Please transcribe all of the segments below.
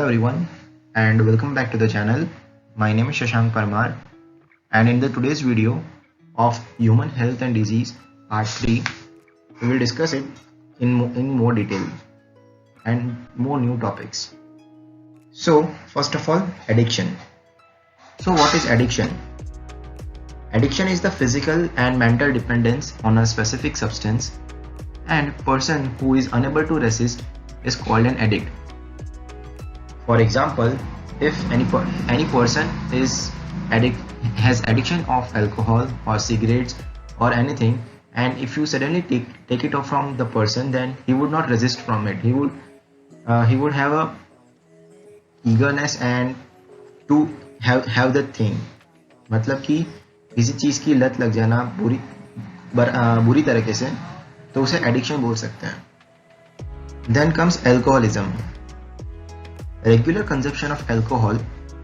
everyone, and welcome back to the channel. My name is Shashank Parmar, and in the today's video of Human Health and Disease Part 3, we will discuss it in more detail and more new topics. So, first of all, addiction. So, what is addiction? Addiction is the physical and mental dependence on a specific substance, and person who is unable to resist is called an addict. For example, if any person has addiction of alcohol or cigarettes or anything, and if you suddenly take it off from the person, then he would not resist from it. He would have a eagerness and to have the thing. मतलब कि किसी चीज की लत लग जाना बुरी तरीके से, तो उसे एडिक्शन बोल सकते हैं. Then comes alcoholism. Regular consumption of alcohol,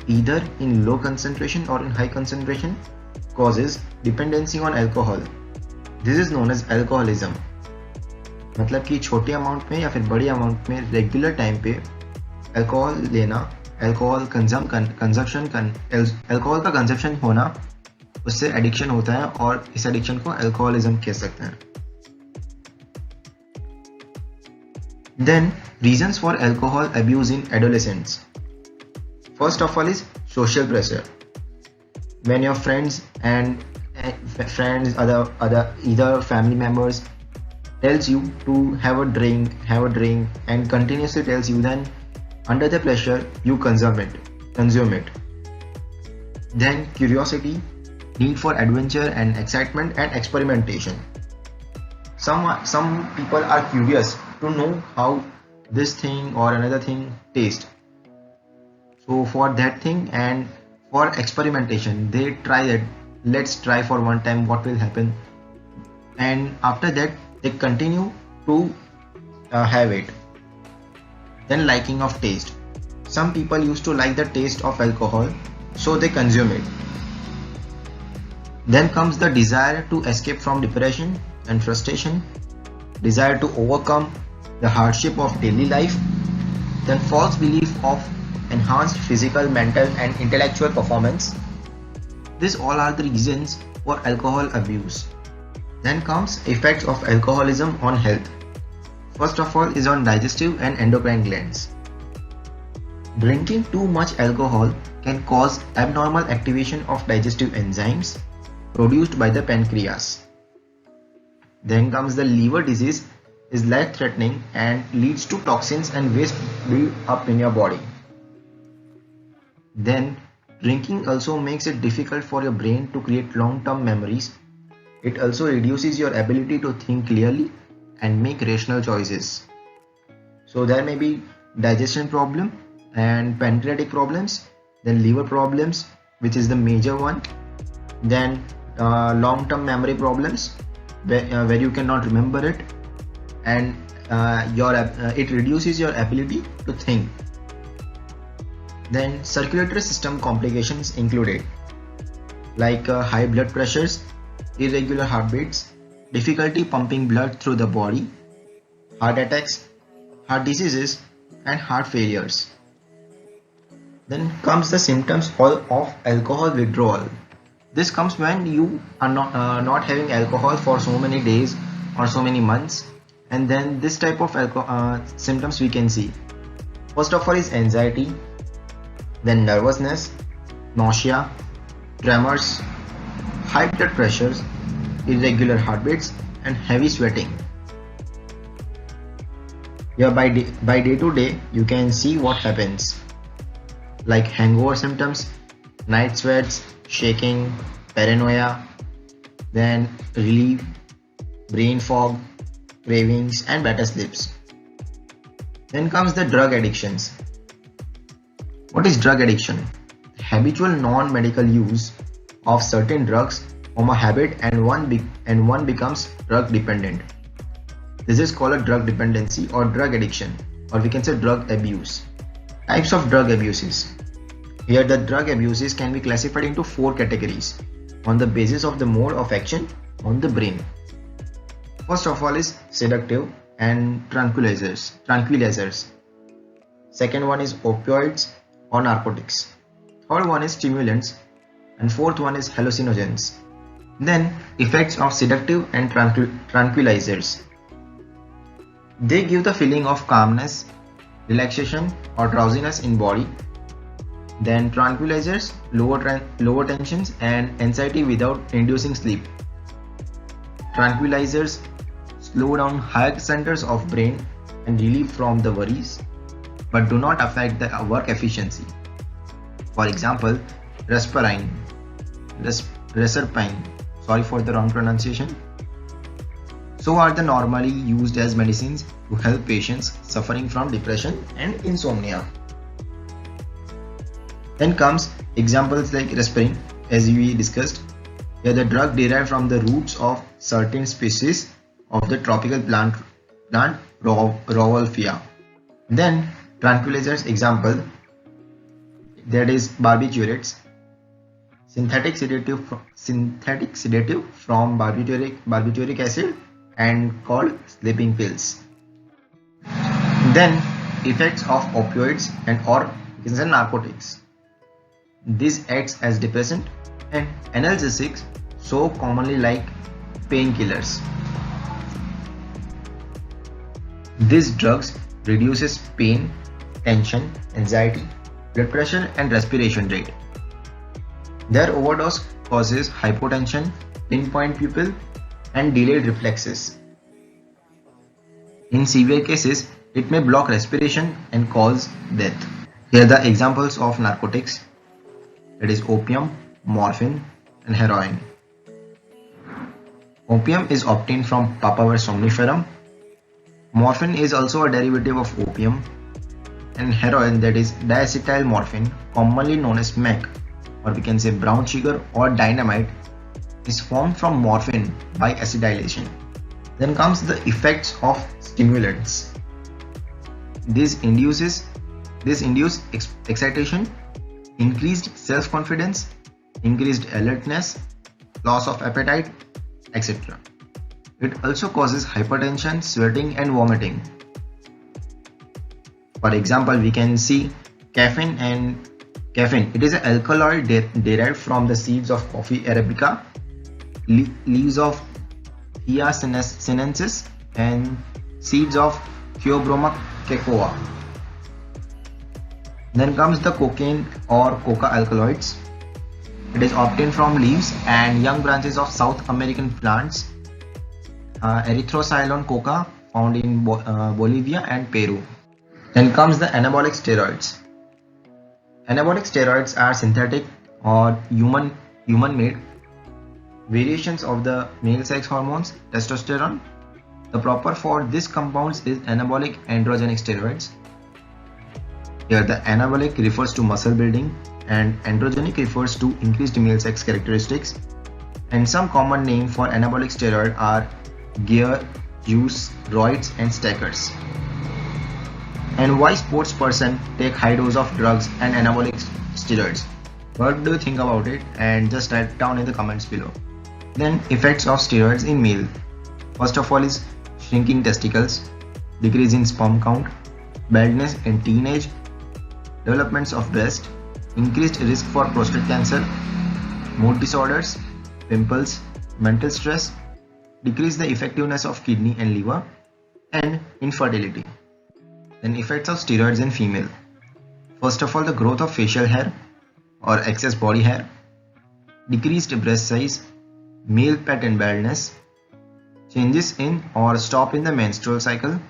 either in low concentration or in high concentration, causes dependency on alcohol. This is known as alcoholism. मतलब कि छोटे अमाउंट में या फिर बड़ी अमाउंट में रेगुलर टाइम पे अल्कोहल लेना, अल्कोहल का कंजप्शन होना, उससे एडिक्शन होता है और इस एडिक्शन को अल्कोहलिज्म कह सकते हैं. Then, reasons for alcohol abuse in adolescents. First of all is social pressure. When your friends and either family members tells you to have a drink, and continuously tells you, then under the pressure you consume it. Then curiosity, need for adventure and excitement and experimentation. Some people are curious to know how this thing or another thing tastes. So for that thing and for experimentation, they try that. Let's try for one time what will happen, and after that they continue to have it. Then liking of taste. Some people used to like the taste of alcohol, so they consume it. Then comes the desire to escape from depression and frustration, desire to overcome the hardship of daily life, then false belief of enhanced physical, mental and intellectual performance. These all are the reasons for alcohol abuse. Then comes effects of alcoholism on health. First of all is on digestive and endocrine glands. Drinking too much alcohol can cause abnormal activation of digestive enzymes produced by the pancreas. Then comes the liver disease, is life threatening and leads to toxins and waste build up in your body. Then drinking also makes it difficult for your brain to create long-term memories. It also reduces your ability to think clearly and make rational choices. So there may be digestion problem and pancreatic problems, then liver problems, which is the major one, then long-term memory problems where you cannot remember it, and it reduces your ability to think. Then circulatory system complications included like high blood pressures, irregular heartbeats, difficulty pumping blood through the body, heart attacks, heart diseases and heart failures. Then comes the symptoms of alcohol withdrawal. This comes when you are not having alcohol for so many days or so many months, and then this type of symptoms we can see. First of all is anxiety, then nervousness, nausea, tremors, high blood pressures, irregular heartbeats and heavy sweating. Here by day to day you can see what happens, like hangover symptoms, night sweats, shaking, paranoia, then relief, brain fog, cravings and better sleeps. Then comes the drug addictions. What is drug addiction? Habitual non-medical use of certain drugs form a habit and one becomes drug dependent. This is called a drug dependency or drug addiction, or we can say drug abuse. Types of drug abuses. Here the drug abuses can be classified into 4 categories on the basis of the mode of action on the brain. First of all is sedative and tranquilizers. Second one is opioids or narcotics. Third one is stimulants, and fourth one is hallucinogens. Then effects of sedative and tranquilizers. They give the feeling of calmness, relaxation or drowsiness in body. Then tranquilizers lower tensions and anxiety without inducing sleep. Tranquilizers slow down higher centers of brain and relieve from the worries, but do not affect the work efficiency. For example, Reserpine, sorry for the wrong pronunciation. So are the normally used as medicines to help patients suffering from depression and insomnia. Then comes examples like Reserpine, as we discussed. Here the drug derived from the roots of certain species of the tropical plant Rauwolfia. Then tranquilizers example, that is barbiturates, synthetic sedative from barbituric acid and called sleeping pills. Then effects of opioids and or narcotics. This acts as depressant and analgesics, so commonly like painkillers. These drugs reduces pain, tension, anxiety, blood pressure and respiration rate. Their overdose causes hypotension, pinpoint pupil and delayed reflexes. In severe cases, it may block respiration and cause death. Here are the examples of narcotics, that is opium, morphine and heroin. Opium is obtained from Papaver somniferum. Morphine is also a derivative of opium, and heroin, that is diacetyl morphine, commonly known as meth, or we can say brown sugar or dynamite, is formed from morphine by acetylation. Then comes the effects of stimulants. This induce excitation, increased self-confidence, increased alertness, loss of appetite, etc. It also causes hypertension, sweating and vomiting. For example, we can see caffeine. It is an alkaloid derived from the seeds of Coffea arabica, leaves of Thea sinensis and seeds of Theobroma cacao. Then comes the cocaine or coca alkaloids. It is obtained from leaves and young branches of South American plants, Erythrocylon coca, found in Bolivia and Peru. Then comes the anabolic steroids. Anabolic steroids are synthetic or human-made variations of the male sex hormones, testosterone. The proper for these compounds is anabolic androgenic steroids. Here the anabolic refers to muscle building and androgenic refers to increased male sex characteristics. And some common names for anabolic steroid are gear, juice, roids and stackers. And why sports person take high dose of drugs and anabolic steroids? What do you think about it? And just write down in the comments below. Then effects of steroids in male. First of all is shrinking testicles, decrease in sperm count, baldness in teenage, developments of breast, increased risk for prostate cancer, mood disorders, pimples, mental stress, decrease the effectiveness of kidney and liver, and infertility. Then effects of steroids in female. First of all, the growth of facial hair or excess body hair, decreased breast size, male pattern baldness, changes in or stop in the menstrual cycle,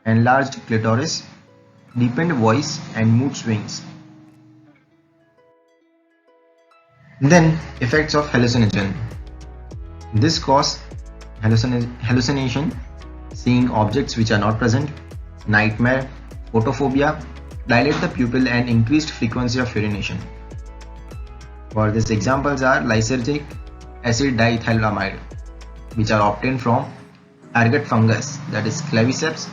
enlarged clitoris, deepened voice and mood swings. Then effects of hallucinogen. This cause hallucination, seeing objects which are not present, nightmare, photophobia, dilate the pupil and increased frequency of urination. For these examples are lysergic acid diethylamide, which are obtained from ergot fungus, that is Claviceps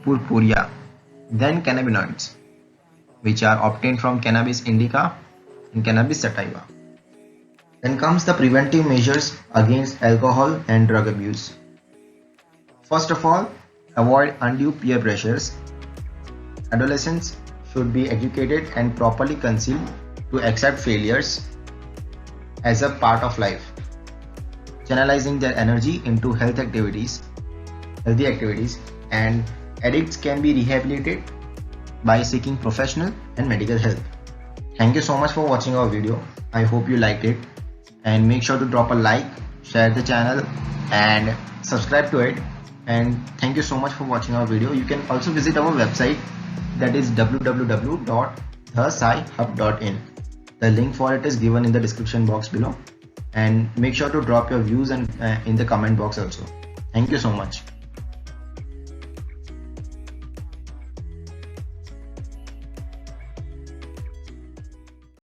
purpurea. Then cannabinoids, which are obtained from Cannabis indica and Cannabis sativa. Then comes the preventive measures against alcohol and drug abuse. First of all, avoid undue peer pressures. Adolescents should be educated and properly counseled to accept failures as a part of life, channelizing their energy into healthy activities, and addicts can be rehabilitated by seeking professional and medical help. Thank you so much for watching our video. I hope you liked it, and make sure to drop a like, share the channel and subscribe to it. And thank you so much for watching our video. You can also visit our website, that is www.thescihub.in. The link for it is given in the description box below, and make sure to drop your views and in the comment box also. Thank you so much.